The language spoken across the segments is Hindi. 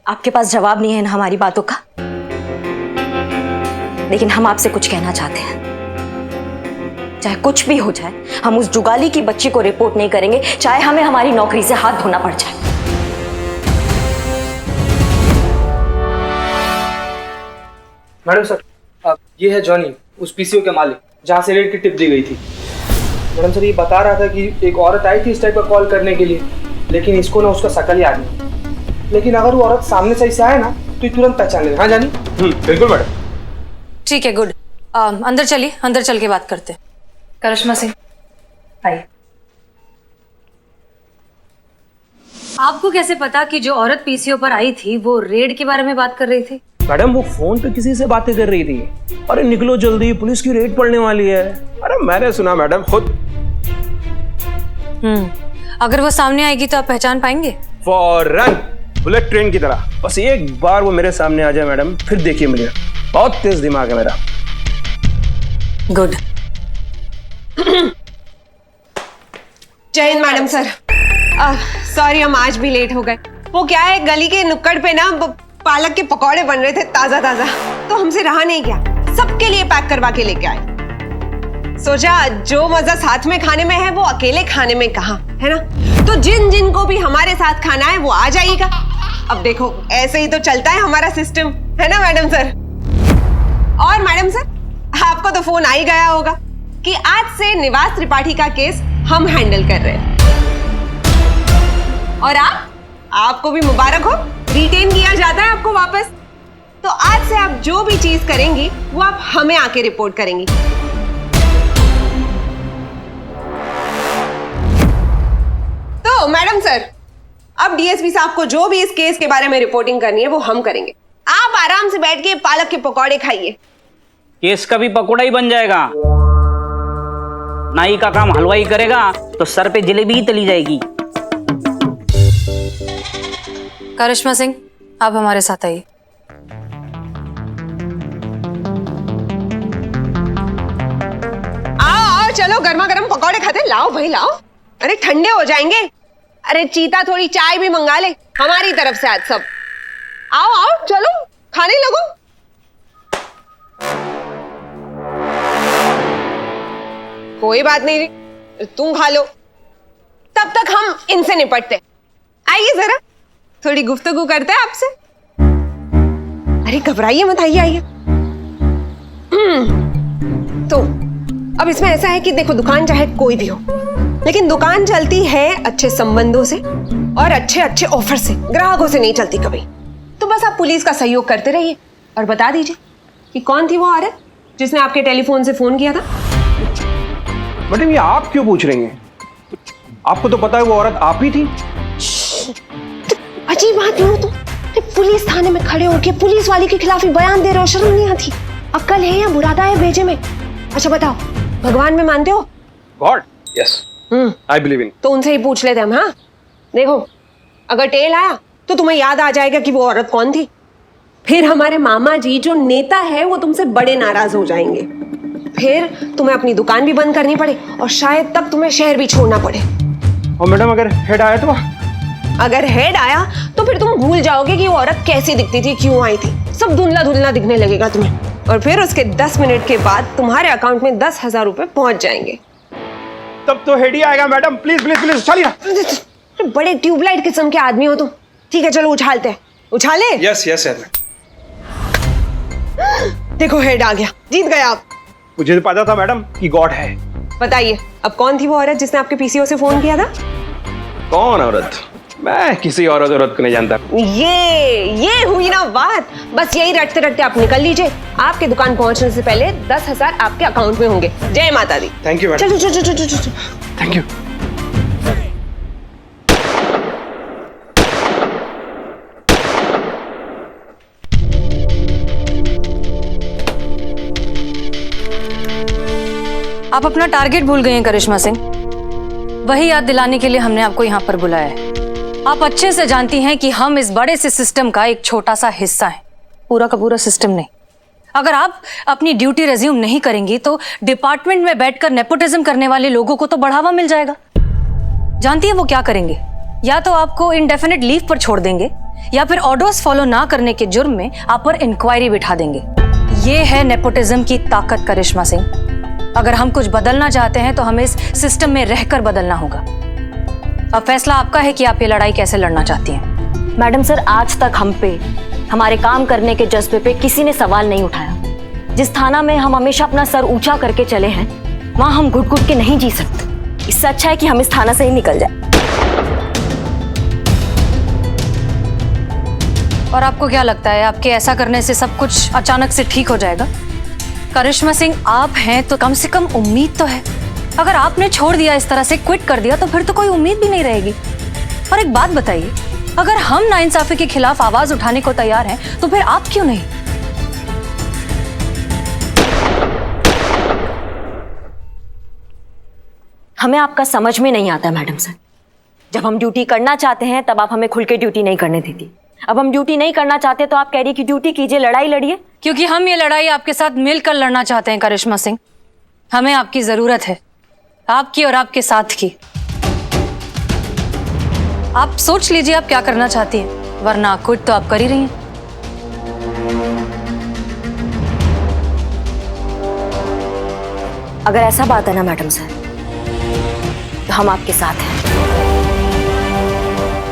आपके पास जवाब नहीं है ना हमारी बातों का, लेकिन हम आपसे कुछ कहना चाहते हैं। चाहे कुछ भी हो जाए, हम उस जुगाली की बच्ची को रिपोर्ट नहीं करेंगे, चाहे हमें हमारी नौकरी से हाथ धोना पड़ जाए। मैडम सर, ये है जॉनी, उस पीसीओ के मालिक जहाँ से रेड की टिप दी गई थी। मैडम सर, ये बता रहा था कि एक औरत आई थी इस टाइप का कॉल करने के लिए, लेकिन इसको ना उसका शकल याद नहीं। लेकिन अगर वो औरत सामने से आए ना तो ये तुरंत पहचान ले। हाँ जानी? बिल्कुल मैडम। ठीक है, गुड। अंदर चलिए, अंदर चल के बात करते हैं। करिश्मा सिंह आइए। आपको कैसे पता कि जो औरत पीसीओ पर आई थी वो रेड के बारे में बात कर रही थी? मैडम वो फोन पे किसी से बातें कर रही थी। अरे निकलो जल्दी, पुलिस की रेड पड़ने वाली है। अरे मैंने सुना मैडम खुद। अगर वो सामने आएगी तो आप पहचान पाएंगे? फौरन, बुलेट ट्रेन की तरह। बस एक बार वो मेरे सामने आ जाए मैडम, फिर देखिए मुझे। बहुत तेज दिमाग है मेरा। गुड। जय हिंद मैडम सर। सॉरी हम आज भी लेट हो गए। वो क्या है, गली के नुक्कड़ पे ना पालक के पकौड़े बन रहे थे ताजा ताजा, तो हमसे रहा नहीं गया, सबके लिए पैक करवा के लेके आए। सोचा जो मजा साथ में खाने में है वो अकेले खाने में कहाँ है ना, तो जिन जिन को भी हमारे साथ खाना है वो आ जाइएगा। अब देखो ऐसे ही तो चलता है हमारा सिस्टम, है ना मैडम सर? और मैडम सर, आपको तो फोन आ ही गया होगा कि आज से निवास त्रिपाठी का केस हम हैंडल कर रहे हैं। और आपको भी मुबारक हो, रिटेन किया जाता है आपको वापस। तो आज से आप जो भी चीज करेंगी वो आप हमें आके रिपोर्ट करेंगी। तो मैडम सर, अब डीएसपी साहब को जो भी इस केस के बारे में रिपोर्टिंग करनी है वो हम करेंगे। आप आराम से बैठ के पालक के पकौड़े खाइए। केस का भी पकौड़ा ही बन जाएगा। नाई का काम हलवाई करेगा तो सर पे जलेबी ही तली जाएगी। करिश्मा सिंह, आप हमारे साथ आइए। आओ चलो, गर्मा गर्म पकौड़े खाते। लाओ भाई लाओ, अरे ठंडे हो जाएंगे। अरे चीता थोड़ी चाय भी मंगा ले हमारी तरफ से आज सब। आओ आओ चलो खाने लगो। कोई बात नहीं, तुम खा लो, तब तक हम इनसे निपटते। आइए जरा, थोड़ी गुफ्तगू करते हैं आपसे। अरे घबराइए मत, आइए आइए। तो अब इसमें ऐसा है कि देखो, दुकान चाहे कोई भी हो, लेकिन दुकान चलती है अच्छे संबंधों से और अच्छे अच्छे ऑफर से, ग्राहकों से नहीं चलती कभी। तो बस आप पुलिस का सहयोग करते रहिए और बता दीजिए कि कौन थी वो औरत जिसने आपके टेलीफोन से फोन किया था। मैडम ये आप क्यों पूछ रही हैं? आपको तो पता है वो औरत आप ही थी। अजीब बात नहीं हो तुम, पुलिस थाने में खड़े होके पुलिस वाले के खिलाफ ही बयान दे रहे हो, शर्म नहीं आती? अक्ल है या बुरादा है भेजे में? अच्छा बताओ, भगवान में मानते हो? God, yes, I believe in. तो उनसे ही पूछ लेते हम। हाँ देखो, अगर टेल आया तो तुम्हें याद आ जाएगा कि वो औरत कौन थी। फिर हमारे मामा जी जो नेता है वो तुमसे बड़े नाराज हो जाएंगे। फिर तुम्हें अपनी दुकान भी बंद करनी पड़े और शायद तब तुम्हें शहर भी छोड़ना पड़े। और मैडम अगर हेड आया तो? अगर हेड आया तो फिर तुम भूल जाओगे कि वो औरत कैसी दिखती थी, क्यों आई थी, सब धुंधला धुंधला दिखने लगेगा तुम्हें। और फिर उसके 10 मिनट के बाद तुम्हारे अकाउंट में 10,000 रुपए पहुंच जाएंगे। तब तो हेड ही आएगा मैडम, प्लीज प्लीज प्लीज चलिए। बड़े ट्यूबलाइट किस्म के आदमी हो तुम। ठीक है चलो उछालते हैं, उछाले। Yes yes yes. देखो हेड आ गया, जीत गए आप। मुझे तो पता था मैडम कि गॉड है। बताइए अब कौन थी वो औरत जिसने आपके पीसीओ से फोन किया था? कौन औरत? मैं किसी औरत को नहीं जानता। ये हुई ना बात। बस यही रटते रटते आप निकल लीजिए। आपके दुकान पहुंचने से पहले 10,000 आपके अकाउंट में होंगे। जय माता दी। Thank you madam. चलो चलो चलो चलो। Thank you. आप अपना टारगेट भूल गए हैं करिश्मा सिंह। वही याद दिलाने के लिए हमने आपको यहाँ पर बुलाया है। आप अच्छे से जानती हैं कि हम इस बड़े से सिस्टम का एक छोटा सा हिस्सा है, पूरा का पूरा सिस्टम नहीं। अगर आप अपनी ड्यूटी रिज्यूम नहीं करेंगी तो डिपार्टमेंट में बैठकर नेपोटिज्म करने वाले लोगों को तो बढ़ावा मिल जाएगा। जानती है वो क्या करेंगे? या तो आपको इंडेफिनिट लीव पर छोड़ देंगे या फिर ऑर्डर्स फॉलो ना करने के जुर्म में आप पर इंक्वायरी बिठा देंगे। ये है नेपोटिज्म की ताकत करिश्मा सिंह। अगर हम कुछ बदलना चाहते हैं तो हमें इस सिस्टम में रहकर बदलना होगा। अब फैसला आपका है कि आप ये लड़ाई कैसे लड़ना चाहती हैं। मैडम सर, आज तक हम पे, हमारे काम करने के जज्बे पे किसी ने सवाल नहीं उठाया। जिस थाना में हम हमेशा अपना सर ऊंचा करके चले हैं, वहां हम घुट घुट के नहीं जी सकते। इससे अच्छा है कि हम इस थाना से ही निकल जाए। और आपको क्या लगता है आपके ऐसा करने से सब कुछ अचानक से ठीक हो जाएगा? करिश्मा सिंह, आप हैं तो कम से कम उम्मीद तो है। अगर आपने छोड़ दिया, इस तरह से क्विट कर दिया, तो फिर तो कोई उम्मीद भी नहीं रहेगी। और एक बात बताइए, अगर हम नाइंसाफी के खिलाफ आवाज उठाने को तैयार हैं, तो फिर आप क्यों नहीं? हमें आपका समझ में नहीं आता मैडम सर। जब हम ड्यूटी करना चाहते हैं तब आप हमें खुल के ड्यूटी नहीं करने देती। अब हम ड्यूटी नहीं करना चाहते तो आप कह रही कि ड्यूटी कीजिए, लड़ाई लड़िए। क्योंकि हम ये लड़ाई आपके साथ मिलकर लड़ना चाहते हैं करिश्मा सिंह। हमें आपकी जरूरत है, आपकी और आपके साथ की। आप सोच लीजिए आप क्या करना चाहती हैं, वरना क्विट तो आप कर ही रही हैं। अगर ऐसा बात है ना मैडम सर, तो हम आपके साथ हैं।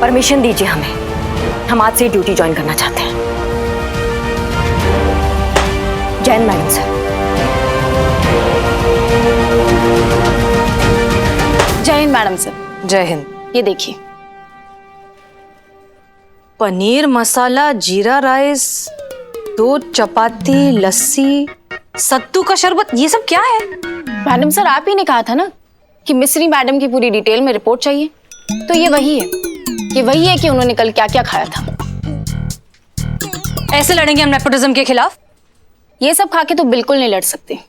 परमिशन दीजिए हमें, हम आज से ड्यूटी ज्वाइन करना चाहते हैं। जय हिंद मैडम सर। जय हिंद मैडम सर। जय हिंद। ये देखिए, पनीर मसाला, जीरा राइस, 2 चपाती, लस्सी, सत्तू का शरबत, ये सब क्या है? मैडम सर आप ही ने कहा था ना कि मिस्री मैडम की पूरी डिटेल में रिपोर्ट चाहिए, तो ये वही है। ये वही है कि उन्होंने कल क्या क्या खाया था। ऐसे लड़ेंगे हम नेपोटिज्म के खिलाफ? ये सब खा के तो बिल्कुल नहीं लड़ सकते।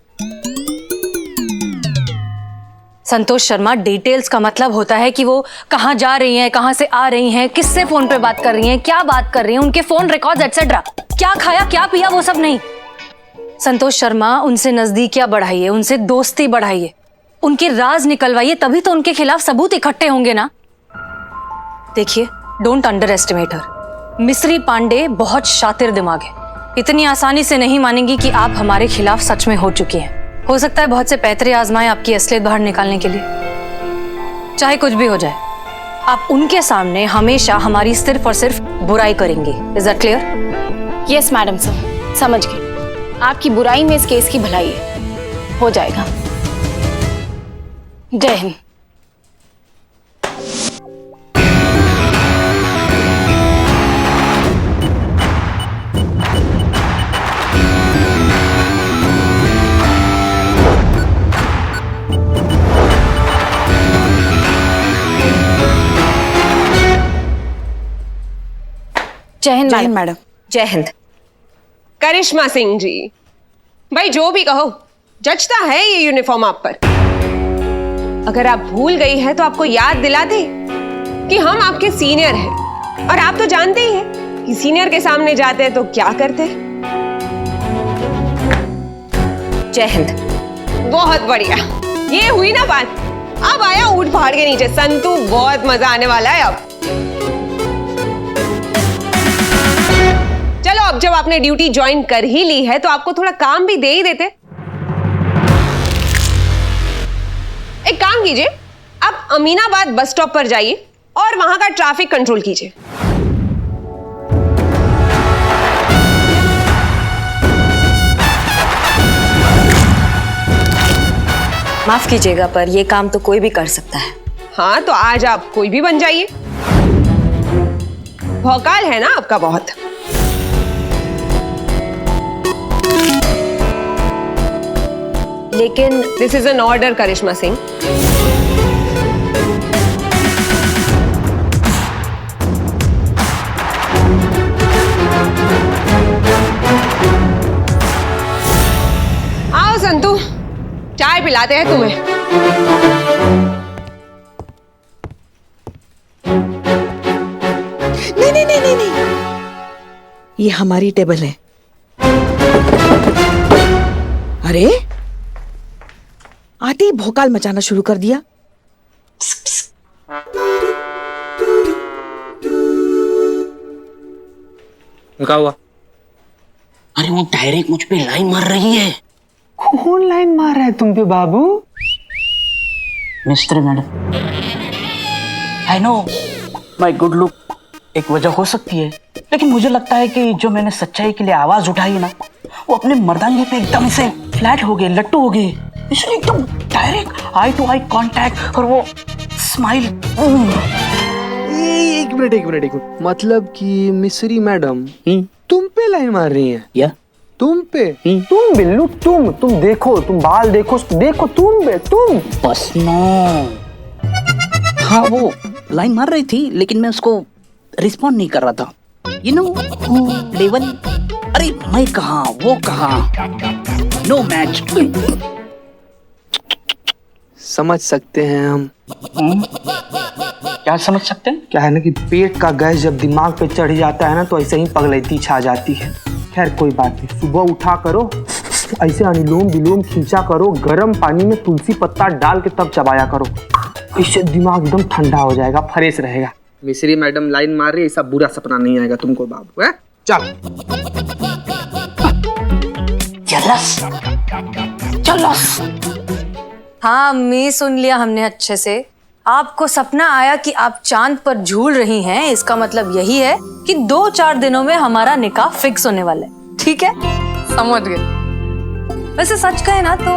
संतोष शर्मा, डिटेल्स का मतलब होता है कि वो कहाँ जा रही हैं, कहाँ से आ रही हैं, किससे फोन पे बात कर रही हैं, क्या बात कर रही हैं, उनके फोन रिकॉर्ड्स एटसेट्रा। क्या खाया, क्या पिया, वो सब नहीं। संतोष शर्मा, उनसे नजदीकियां बढ़ाइए, उनसे दोस्ती बढ़ाइए, उनके राज निकलवाइए, तभी तो उनके खिलाफ सबूत इकट्ठे होंगे ना। देखिए, डोंट अंडर एस्टिमेट हर। मिस्री पांडे बहुत शातिर दिमाग है। इतनी आसानी से नहीं मानेंगी कि आप हमारे खिलाफ सच में हो चुकी हैं। हो सकता है बहुत से पैतरे आजमाएं आपकी असलियत बाहर निकालने के लिए। चाहे कुछ भी हो जाए, आप उनके सामने हमेशा हमारी सिर्फ और सिर्फ बुराई करेंगे। Is that clear? Yes madam sir, समझ गई। आपकी बुराई में इस केस की भलाई है। हो जाएगा। जय हिंद। जय हिंद मैडम। जय हिंद। करिश्मा सिंह जी, भाई जो भी कहो, जचता है ये यूनिफॉर्म आप पर। अगर आप भूल गई हैं तो आपको याद दिला दे कि हम आपके सीनियर हैं, और आप तो जानते ही हैं कि सीनियर के सामने जाते हैं तो क्या करते हैं। जय हिंद। बहुत बढ़िया, ये हुई ना बात। अब आया ऊंट पहाड़ के नीचे संतू, बहुत मजा आने वाला है अब। चलो, अब जब आपने ड्यूटी ज्वाइन कर ही ली है तो आपको थोड़ा काम भी दे ही देते। एक काम कीजिए, आप अमीनाबाद बस स्टॉप पर जाइए और वहां का ट्रैफिक कंट्रोल कीजिए। माफ कीजिएगा, पर यह काम तो कोई भी कर सकता है। हाँ, तो आज आप कोई भी बन जाइए। भौकाल है ना आपका बहुत। लेकिन दिस इज एन ऑर्डर करिश्मा सिंह। आओ संतू, चाय पिलाते हैं तुम्हें। नहीं नहीं नहीं नहीं नहीं, ये हमारी टेबल है। अरे आते ही भौकाल मचाना शुरू कर दिया। क्या हुआ? अरे वो डायरेक्ट मुझ पे लाइन मार रही है। कौन लाइन मार रहा है तुम पे बाबू? Mister madam, I know my good look एक वजह हो सकती है, लेकिन मुझे लगता है कि जो मैंने सच्चाई के लिए आवाज उठाई है ना, वो अपने मर्दांगे पे एकदम से फ्लैट हो गए, लट्टू हो गए। इसलिए एकदम direct eye to eye contact और वो स्माइल। एक मिनट। मतलब कि मिस्री मैडम तुम पे लाइन मार रही हैं? या तुम पे? तुम बिल्लू, तुम देखो, तुम बाल देखो तुम पे, तुम बस नो। हाँ वो लाइन मार रही थी, लेकिन मैं उसको रिस्पॉन्ड नहीं कर रहा था। You know level. अरे मैं कहाँ वो कहाँ, नो मैच। समझ सकते हैं हम। क्या समझ सकते हैं? क्या है ना कि पेट का गैस जब दिमाग पे चढ़ जाता है ना, तो ऐसे ही पगलैती छा जाती है। खैर कोई बात नहीं, सुबह उठा करो, ऐसे अनुलोम विलोम खींचा करो, गर्म पानी में तुलसी पत्ता डाल के तब चबाया करो, इससे दिमाग एकदम ठंडा हो जाएगा, फ्रेश रहेगा। मिस्री मैडम लाइन मार रही है, ऐसा बुरा सपना नहीं आएगा तुमको बाबू। है चल चलस। हाँ अम्मी, सुन लिया हमने अच्छे से। आपको सपना आया कि आप चांद पर झूल रही हैं, इसका मतलब यही है कि 2-4 दिनों में हमारा निकाह फिक्स होने वाला है। ठीक है, समझ गए। वैसे सच कहे ना तो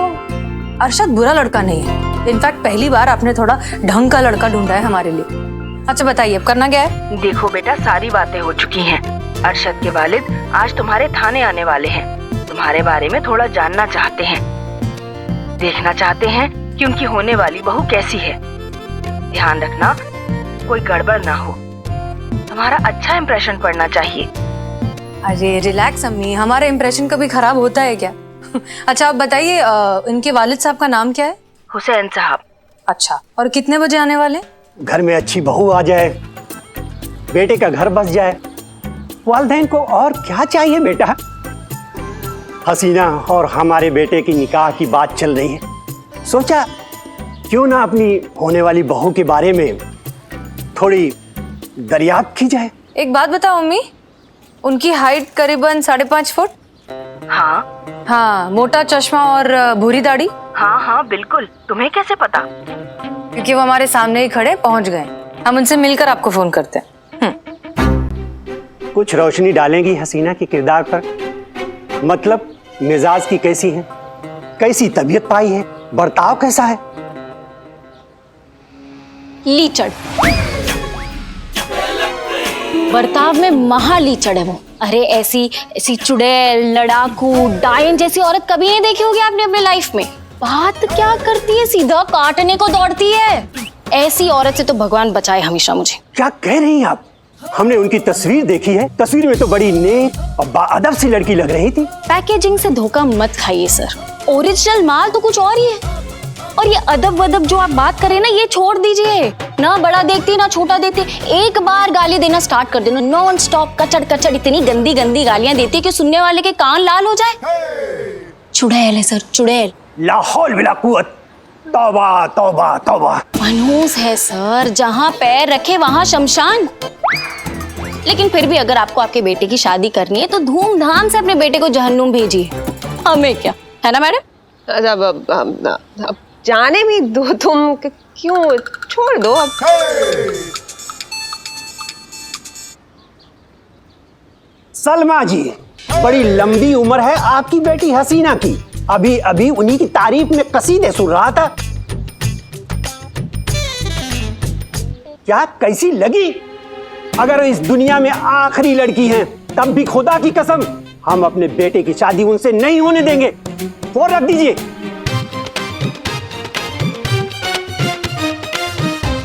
अरशद बुरा लड़का नहीं है। इनफैक्ट पहली बार आपने थोड़ा ढंग का लड़का ढूंढा है हमारे लिए। अच्छा बताइए, अब करना क्या है? देखो बेटा, सारी बातें हो चुकी हैं। अरशद के वालिद आज तुम्हारे थाने आने वाले हैं। तुम्हारे बारे में थोड़ा जानना चाहते हैं, देखना चाहते हैं कि उनकी होने वाली बहू कैसी है। ध्यान रखना कोई गड़बड़ ना हो, तुम्हारा अच्छा इंप्रेशन पड़ना चाहिए। अरे रिलैक्स अम्मी, हमारा इंप्रेशन कभी खराब होता है क्या? अच्छा आप बताइए, इनके वालिद साहब का नाम क्या है? हुसैन साहब। अच्छा, और कितने बजे आने वाले? घर में अच्छी बहू आ जाए, बेटे का घर बस जाए, वालिदैन को और क्या चाहिए बेटा। हसीना और हमारे बेटे की निकाह की बात चल रही है, सोचा क्यों ना अपनी होने वाली बहू के बारे में थोड़ी दरियाफ्त की जाए। एक बात बताओ अम्मी, उनकी हाइट करीबन 5.5 फुट? हाँ, मोटा चश्मा और भूरी दाढ़ी? हाँ बिल्कुल। तुम्हें कैसे पता? क्योंकि वो हमारे सामने ही खड़े पहुंच गए। हम उनसे मिलकर आपको फोन करते हैं। कुछ रोशनी डालेंगी हसीना के किरदार पर? मतलब मिजाज की कैसी है, कैसी तबीयत पाई है, बर्ताव कैसा है? लीचड़, बर्ताव में महा लीचड़ है वो। अरे ऐसी चुड़ैल, लड़ाकू, डायन जैसी औरत कभी नहीं देखी होगी आपने अपने लाइफ में। बात क्या करती है, सीधा काटने को दौड़ती है। ऐसी औरत से तो भगवान बचाए हमेशा मुझे। क्या कह रही हैं आप? हमने उनकी तस्वीर देखी है, तस्वीर में तो बड़ी नेक और बाअदब सी लड़की लग रही थी। पैकेजिंग से धोखा मत खाइए सर, ओरिजिनल माल तो कुछ और ही है। और ये अदब वदब जो आप बात करें ना, ये छोड़ दीजिए। ना बड़ा देखती ना छोटा देखती, एक बार गाली देना स्टार्ट कर देना, नॉन स्टॉप कचड़ कचड़ इतनी गंदी गंदी गालियां देती कि सुनने वाले के कान लाल हो जाए। चुड़ैल है सर, चुड़ैल। ला हौल बिला कुव्वत, तौबा तौबा तौबा। मनहूस है सर, जहाँ पैर रखे वहाँ शमशान। लेकिन फिर भी अगर आपको आपके बेटे की शादी करनी है तो धूमधाम से अपने बेटे को जहन्नुम भेजिए, हमें क्या है ना मैडम? अब जाने भी दो तुम, क्यों छोड़ दो अब। सलमा जी, बड़ी लंबी उम्र है आपकी बेटी हसीना की। अभी अभी उन्हीं की तारीफ में कसीदे सुन रहा था। क्या कैसी लगी? अगर इस दुनिया में आखिरी लड़की हैं, तब भी खुदा की कसम हम अपने बेटे की शादी उनसे नहीं होने देंगे। फोन रख दीजिए।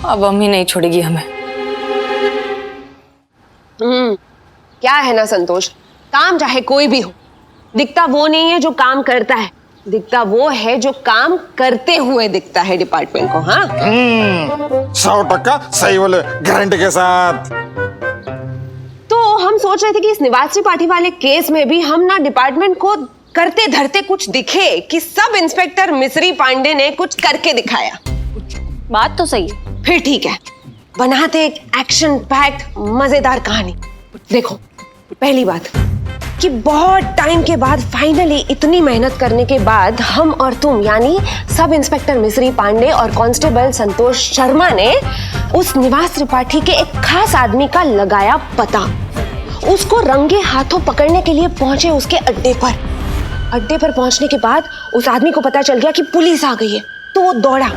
अब अम्मी नहीं छोड़ेगी हमें। क्या है ना संतोष, काम चाहे कोई भी हो, दिखता वो नहीं है जो काम करता है, दिखता वो है जो काम करते हुए दिखता है डिपार्टमेंट को। हाँ 100% सही बोले, गारंटी के साथ। तो हम सोच रहे थे कि इस निवास त्रिपाठी वाले केस में भी हम ना डिपार्टमेंट को करते धरते कुछ दिखे कि सब इंस्पेक्टर मिस्री पांडे ने कुछ करके दिखाया। बात तो सही है। फिर ठीक है, बनाते एक एक्शन पैक्ड मजेदार कहानी। देखो पहली बात कि बहुत टाइम के बाद फाइनली इतनी मेहनत करने के बाद हम और तुम यानी सब इंस्पेक्टर मिश्री पांडे और कांस्टेबल संतोष शर्मा ने उस निवास त्रिपाठी के एक खास आदमी का लगाया पता। उसको रंगे हाथों पकड़ने के लिए पहुंचे उसके अड्डे पर। अड्डे पर पहुंचने के बाद उस आदमी को पता चल गया कि पुलिस आ गई है, तो वो दौड़ा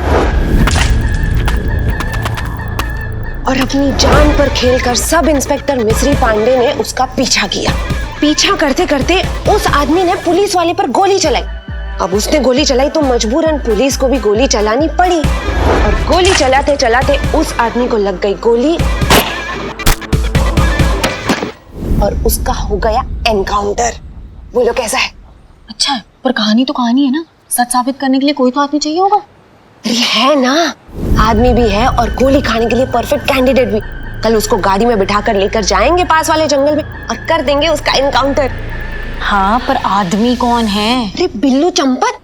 और अपनी जान पर खेलकर सब इंस्पेक्टर मिश्री पांडे ने उसका पीछा किया। पीछा करते करते उस आदमी ने पुलिस वाले पर गोली चलाई। अब उसने गोली चलाई तो मजबूरन पुलिस को भी गोली चलानी पड़ी और गोली चलाते चलाते उस आदमी को लग गई गोली और उसका हो गया एनकाउंटर। बोलो कैसा है? अच्छा है, पर कहानी तो कहानी है ना, सच साबित करने के लिए कोई तो आदमी चाहिए होगा। अरे है ना, आदमी भी है और गोली खाने के लिए परफेक्ट कैंडिडेट भी। कल उसको गाड़ी में बिठाकर लेकर जाएंगे पास वाले जंगल में और कर देंगे उसका एनकाउंटर। हाँ, पर आदमी कौन है? अरे बिल्लू चंपत।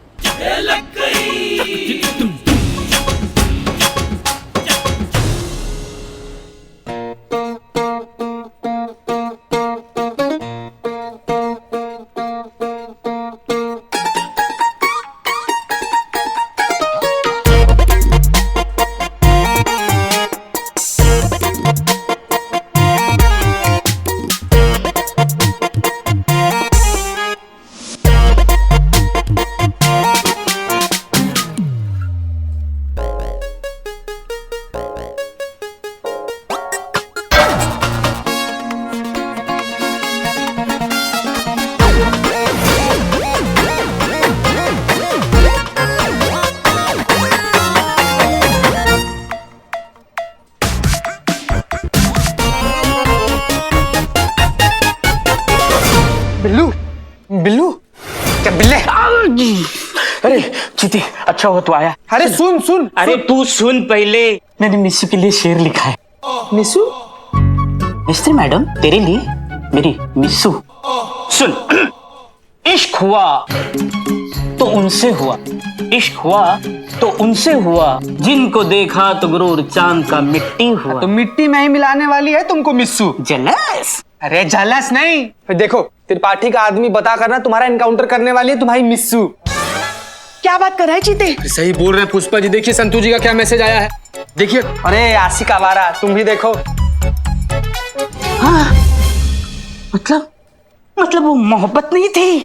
बिल्लू बिल्लू क्या बिल्ले? अरे चीते, अच्छा हुआ तू आया। अरे सुन सुन। अरे तू सुन पहले, मैंने मिस्सू के लिए शेर लिखा है। मिस्सू? मिस्त्री मैडम, तेरे लिए मेरी मिस्सू। सुन, इश्क हुआ तो उनसे हुआ, इश्क हुआ तो उनसे हुआ, जिनको देखा तो गुरूर चांद का मिट्टी हुआ। तो मिट्टी में ही मिलाने वाली है तुमको मिस्सू। जलस? अरे जलस नहीं, फिर देखो त्रिपाठी का आदमी बता करना तुम्हारा एनकाउंटर करने वाली है तुम्हारी मिस्सू। क्या बात कर रहा है चीते? सही बोल रहे हैं पुष्पा जी। देखिए संतू जी का क्या मैसेज आया है, देखिए। अरे आशिक आवारा, तुम भी देखो। हाँ, मतलब वो मोहब्बत नहीं थी,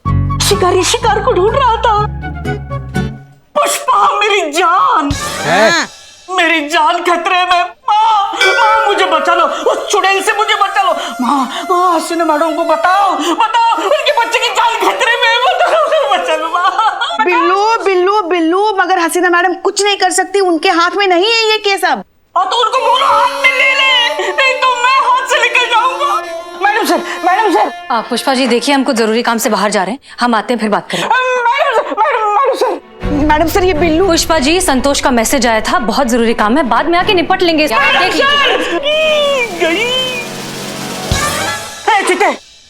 शिकारी शिकार को ढूंढ रहा था। पुष्पा मेरी जान है? मेरी जान खतरे में। माँ मुझे बचा लो, उस चुड़ैल से मुझे बचा लो। माँ हसीना मैडम को बताओ उनके बच्चे की जान खतरे में है, बचा लो माँ। बिल्लू, मगर हसीना मैडम कुछ नहीं कर सकती, उनके हाथ में नहीं है ये केस अब। और तो उनको बोलो हाथ में ले ले, नहीं तो मैं हाथ से निकल जाऊंगा। Madam sir. पुष्पा जी देखिए, हमको जरूरी काम से बाहर जा रहे हैं, हम आते हैं फिर बात करें। मैडम सर, ये बिल्लू। पुष्पा जी, संतोष का मैसेज आया था, बहुत जरूरी काम है, बाद में आके निपट लेंगे। देख लीजिए।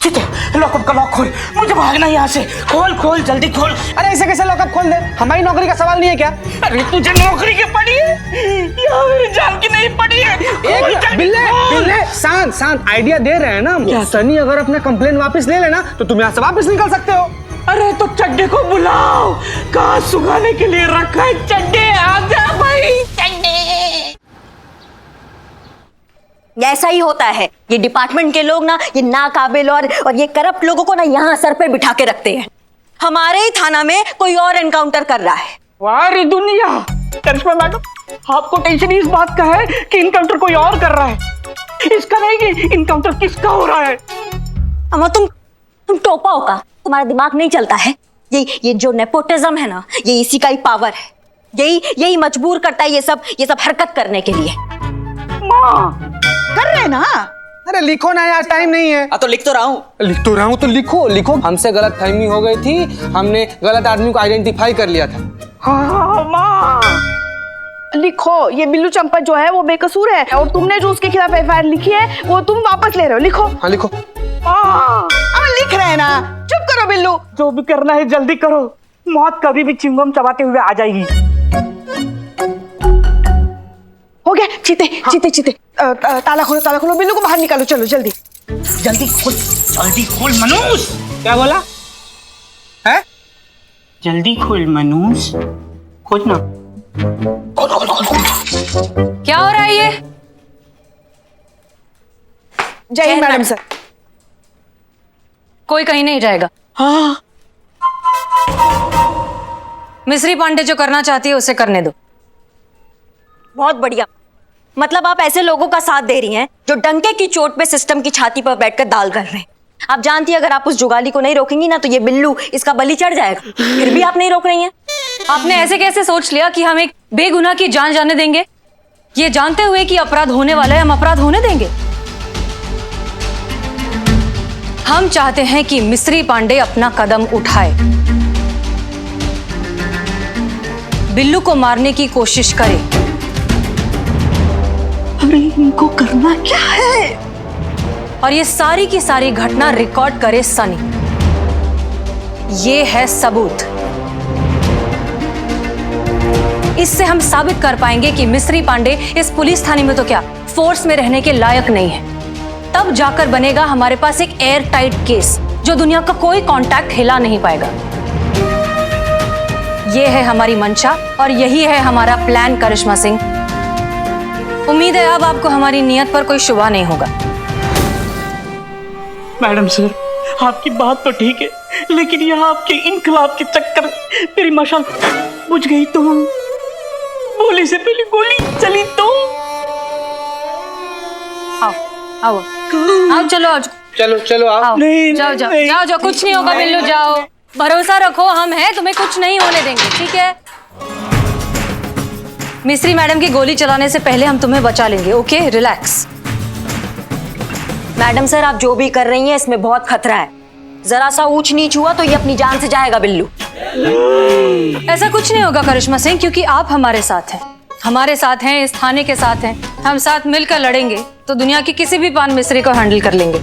चीते, लॉकअप का लॉक खोल, मुझे भागना है यहाँ से। खोल जल्दी खोल। अरे ऐसे कैसे लॉकअप खोल दे? हमारी नौकरी का सवाल नहीं है क्या? अरे तुझे नौकरी की पड़ी है, यहाँ मेरी जान की नहीं पड़ी है। एक बिल्ले शांत आइडिया दे रहे हैं ना हम। सनी अगर अपना कंप्लेन वापस ले लेना तो तुम यहाँ से वापस निकल सकते हो। अरे तो चड्डे को बुलाओ, कहाँ सुखाने के लिए रखा है चड्डे, आजा भाई चड्डे। ऐसा ही होता है, ये डिपार्टमेंट के लोग ना, ये नाकाबिल और ये करप्ट लोगों को ना यहाँ सर पे बिठा के रखते हैं। हमारे ही थाना में कोई और एनकाउंटर कर रहा है। वाह दुनिया, करिश्मा मैडम, आपको टेंशन इस बात का है कि इनकाउंटर कोई और कर रहा है, इसका नहीं कि इनकाउंटर किसका हो रहा है। अम्मा तुम टोपा हो का? तुम्हारा दिमाग नहीं चलता है? ये जो नेपोटिज्म है ना, ये इसी का ही पावर है। यही मजबूर करता है ये सब हरकत करने के लिए। माँ कर रहे हैं ना। अरे लिखो ना यार, टाइम नहीं है। तो लिख तो रहा हूँ तो लिखो। हमसे गलत फहमी हो गई थी, हमने गलत आदमी को आइडेंटिफाई कर लिया था। हाँ माँ लिखो, ये बिल्लू चंपत जो है वो बेकसूर है और तुमने जो उसके खिलाफ एफआईआर लिखी है वो तुम वापस ले रहे हो। लिखो। हाँ लिखो। लिख रहे हैं ना, चुप करो बिल्लू। जो भी करना है जल्दी करो, मौत कभी भी चिंगम चबाते हुए आ जाएगी। हो गया। चीते ताला खोलो, बिल्लू को बाहर निकालो, चलो जल्दी। जल्दी खोल मनोज। क्या बोला है? जल्दी खोल मनोज, खोल ना। क्या हो रहा है ये? जय हिंद मैडम सर। कोई कहीं नहीं जाएगा। हाँ मिस्री पांडे जो करना चाहती है उसे करने दो। बहुत बढ़िया। मतलब आप ऐसे लोगों का साथ दे रही हैं जो डंके की चोट पे सिस्टम की छाती पर बैठकर दाल कर रहे हैं। आप जानती है अगर आप उस जुगाली को नहीं रोकेंगी ना तो ये बिल्लू इसका बलि चढ़ जाएगा। फिर भी आप नहीं रोक रही हैं। आपने ऐसे कैसे सोच लिया कि हम एक बेगुनाह की जान जाने देंगे? ये जानते हुए कि अपराध होने वाला है, हम अपराध होने देंगे? हम चाहते हैं कि मिस्री पांडे अपना कदम उठाए, बिल्लू को मारने की कोशिश करे। अरे इनको करना क्या है? और ये सारी की सारी घटना रिकॉर्ड करे सनी। ये है सबूत। इससे हम साबित कर पाएंगे कि मिस्री पांडे इस पुलिस थाने में तो क्या फोर्स में रहने के लायक नहीं है। तब जाकर बनेगा हमारे पास एक एयर टाइट केस जो दुनिया का कोई कांटेक्ट हिला नहीं पाएगा। ये है हमारी मंशा और यही है हमारा प्लान करिश्मा सिंह। उम्मीद है अब आपको हमारी नियत पर कोई शुबा नहीं होगा। मैडम सर, आपकी बात तो ठीक है, लेकिन यहाँ आपके इनकलाब के चक्कर में मेरी मशाल बुझ गई तो गोली से पहले गोली चली तो। आओ आओ आओ, चलो आओ, चलो चलो आप। आओ, नहीं, जाओ जाओ नहीं, जाओ जाओ, कुछ नहीं होगा बिल्लू, जाओ, भरोसा रखो, हम हैं, तुम्हें कुछ नहीं होने देंगे, ठीक है? मिस्री मैडम की गोली चलाने से पहले हम तुम्हें बचा लेंगे, ओके? रिलैक्स। मैडम सर आप जो भी कर रही हैं इसमें बहुत खतरा है। जरा सा ऊंच नीच हुआ तो ये अपनी जान से जाएगा बिल्लू। ऐसा कुछ नहीं होगा करिश्मा सिंह, क्योंकि आप हमारे साथ हैं, हमारे साथ हैं, इस थाने के साथ हैं। हम साथ मिलकर लड़ेंगे तो दुनिया की किसी भी पान मिस्री को हैंडल कर लेंगे।